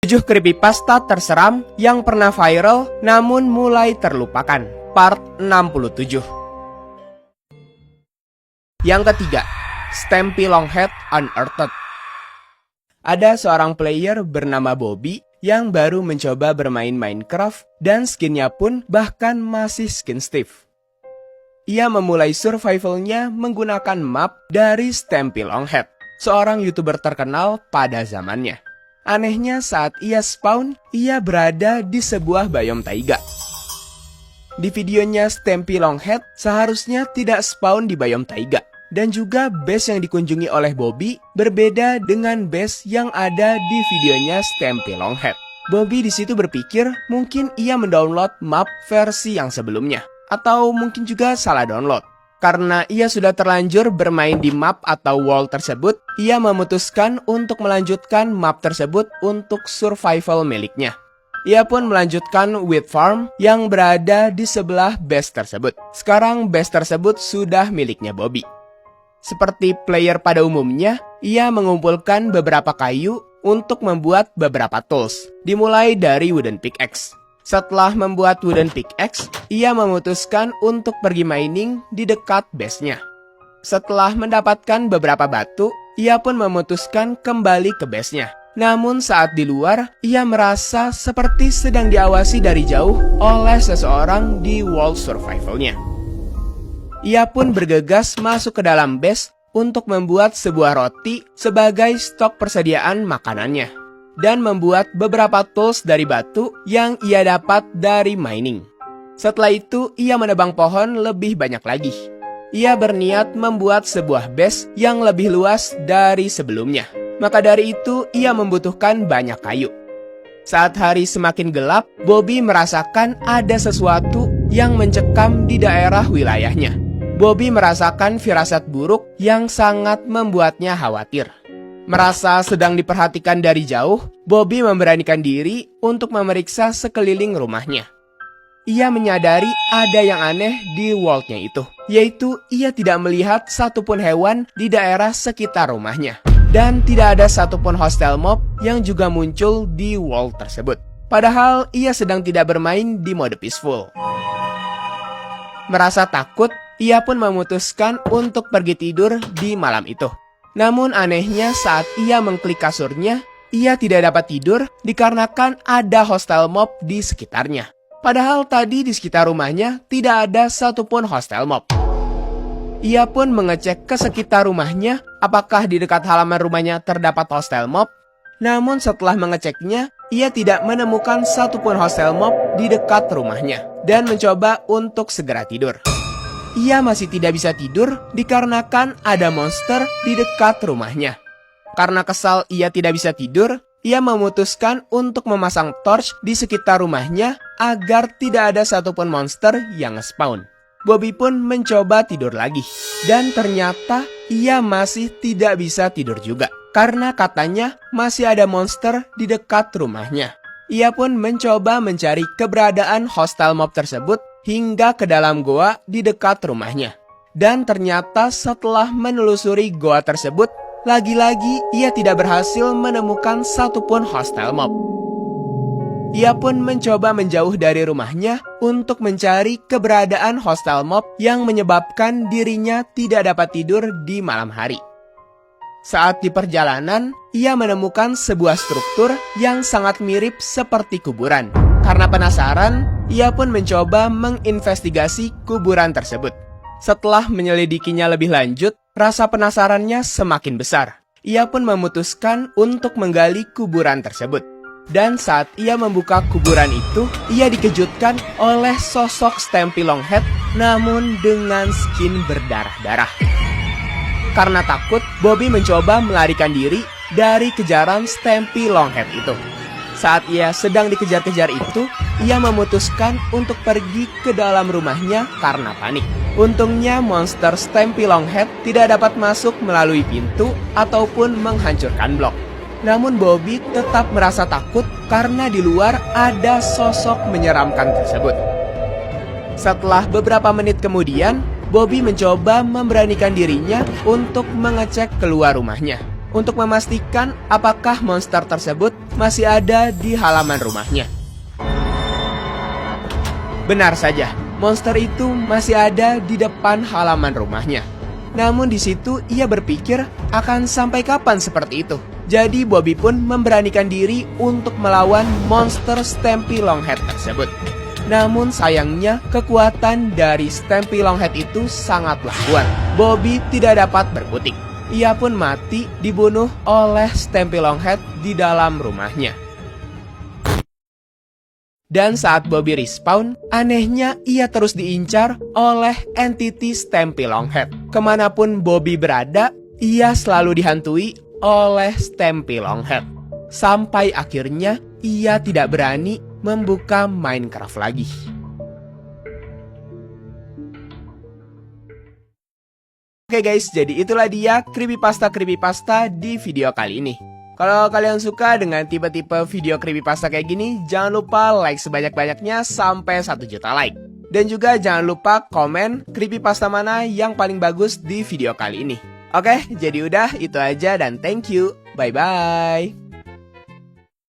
7 creepypasta terseram yang pernah viral namun mulai terlupakan. Part 67. Yang ketiga, Stampy Longhead Unearthed. Ada seorang player bernama Bobby yang baru mencoba bermain Minecraft dan skinnya pun bahkan masih skin Steve. Ia memulai survivalnya menggunakan map dari Stampy Longhead, seorang YouTuber terkenal pada zamannya. Anehnya saat ia spawn, ia berada di sebuah biome taiga. Di videonya Stampy Longhead seharusnya tidak spawn di biome taiga. Dan juga base yang dikunjungi oleh Bobby berbeda dengan base yang ada di videonya Stampy Longhead. Bobby di situ berpikir mungkin ia mendownload map versi yang sebelumnya. Atau mungkin juga salah download. Karena ia sudah terlanjur bermain di map atau world tersebut, ia memutuskan untuk melanjutkan map tersebut untuk survival miliknya. Ia pun melanjutkan wheat farm yang berada di sebelah base tersebut. Sekarang base tersebut sudah miliknya Bobby. Seperti player pada umumnya, ia mengumpulkan beberapa kayu untuk membuat beberapa tools, dimulai dari wooden pickaxe. Setelah membuat wooden pickaxe, ia memutuskan untuk pergi mining di dekat base-nya. Setelah mendapatkan beberapa batu, ia pun memutuskan kembali ke base-nya. Namun saat di luar, ia merasa seperti sedang diawasi dari jauh oleh seseorang di world survival-nya. Ia pun bergegas masuk ke dalam base untuk membuat sebuah roti sebagai stok persediaan makanannya. Dan membuat beberapa tools dari batu yang ia dapat dari mining. Setelah itu, ia menebang pohon lebih banyak lagi. Ia berniat membuat sebuah base yang lebih luas dari sebelumnya. Maka dari itu, ia membutuhkan banyak kayu. Saat hari semakin gelap, Bobby merasakan ada sesuatu yang mencekam di daerah wilayahnya. Bobby merasakan firasat buruk yang sangat membuatnya khawatir. Merasa sedang diperhatikan dari jauh, Bobby memberanikan diri untuk memeriksa sekeliling rumahnya. Ia menyadari ada yang aneh di world-nya itu, yaitu ia tidak melihat satupun hewan di daerah sekitar rumahnya. Dan tidak ada satupun hostile mob yang juga muncul di world tersebut. Padahal ia sedang tidak bermain di mode peaceful. Merasa takut, ia pun memutuskan untuk pergi tidur di malam itu. Namun anehnya saat ia mengklik kasurnya, ia tidak dapat tidur dikarenakan ada hostile mob di sekitarnya. Padahal tadi di sekitar rumahnya tidak ada satupun hostile mob. Ia pun mengecek ke sekitar rumahnya apakah di dekat halaman rumahnya terdapat hostile mob. Namun setelah mengeceknya, ia tidak menemukan satupun hostile mob di dekat rumahnya dan mencoba untuk segera tidur. Ia masih tidak bisa tidur dikarenakan ada monster di dekat rumahnya. Karena kesal ia tidak bisa tidur, ia memutuskan untuk memasang torch di sekitar rumahnya agar tidak ada satupun monster yang spawn. Bobby pun mencoba tidur lagi. Dan ternyata ia masih tidak bisa tidur juga. Karena katanya masih ada monster di dekat rumahnya. Ia pun mencoba mencari keberadaan hostile mob tersebut hingga ke dalam goa di dekat rumahnya. Dan ternyata setelah menelusuri goa tersebut, lagi-lagi ia tidak berhasil menemukan satupun hostile mob. Ia pun mencoba menjauh dari rumahnya untuk mencari keberadaan hostile mob yang menyebabkan dirinya tidak dapat tidur di malam hari. Saat di perjalanan, ia menemukan sebuah struktur yang sangat mirip seperti kuburan. Karena penasaran, ia pun mencoba menginvestigasi kuburan tersebut. Setelah menyelidikinya lebih lanjut, rasa penasarannya semakin besar. Ia pun memutuskan untuk menggali kuburan tersebut. Dan saat ia membuka kuburan itu, ia dikejutkan oleh sosok Stampy Longhead namun dengan skin berdarah-darah. Karena takut, Bobby mencoba melarikan diri dari kejaran Stampy Longhead itu. Saat ia sedang dikejar-kejar itu, ia memutuskan untuk pergi ke dalam rumahnya karena panik. Untungnya monster Stampy Longhead tidak dapat masuk melalui pintu ataupun menghancurkan blok. Namun Bobby tetap merasa takut karena di luar ada sosok menyeramkan tersebut. Setelah beberapa menit kemudian, Bobby mencoba memberanikan dirinya untuk mengecek keluar rumahnya. untuk memastikan apakah monster tersebut masih ada di halaman rumahnya. Benar saja, monster itu masih ada di depan halaman rumahnya. Namun di situ ia berpikir akan sampai kapan seperti itu. Jadi Bobby pun memberanikan diri untuk melawan monster Stampy Longhead tersebut. Namun sayangnya kekuatan dari Stampy Longhead itu sangatlah kuat. Bobby tidak dapat berkutik. Ia pun mati dibunuh oleh Stampy Longhead di dalam rumahnya. Dan saat Bobby respawn, anehnya ia terus diincar oleh entity Stampy Longhead. Kemanapun Bobby berada, ia selalu dihantui oleh Stampy Longhead. Sampai akhirnya ia tidak berani membuka Minecraft lagi. Oke guys, jadi itulah dia creepypasta di video kali ini. Kalau kalian suka dengan tipe-tipe video creepypasta kayak gini, jangan lupa like sebanyak-banyaknya sampai 1 juta like. Dan juga jangan lupa komen creepypasta mana yang paling bagus di video kali ini. Oke, jadi udah itu aja dan thank you. Bye-bye.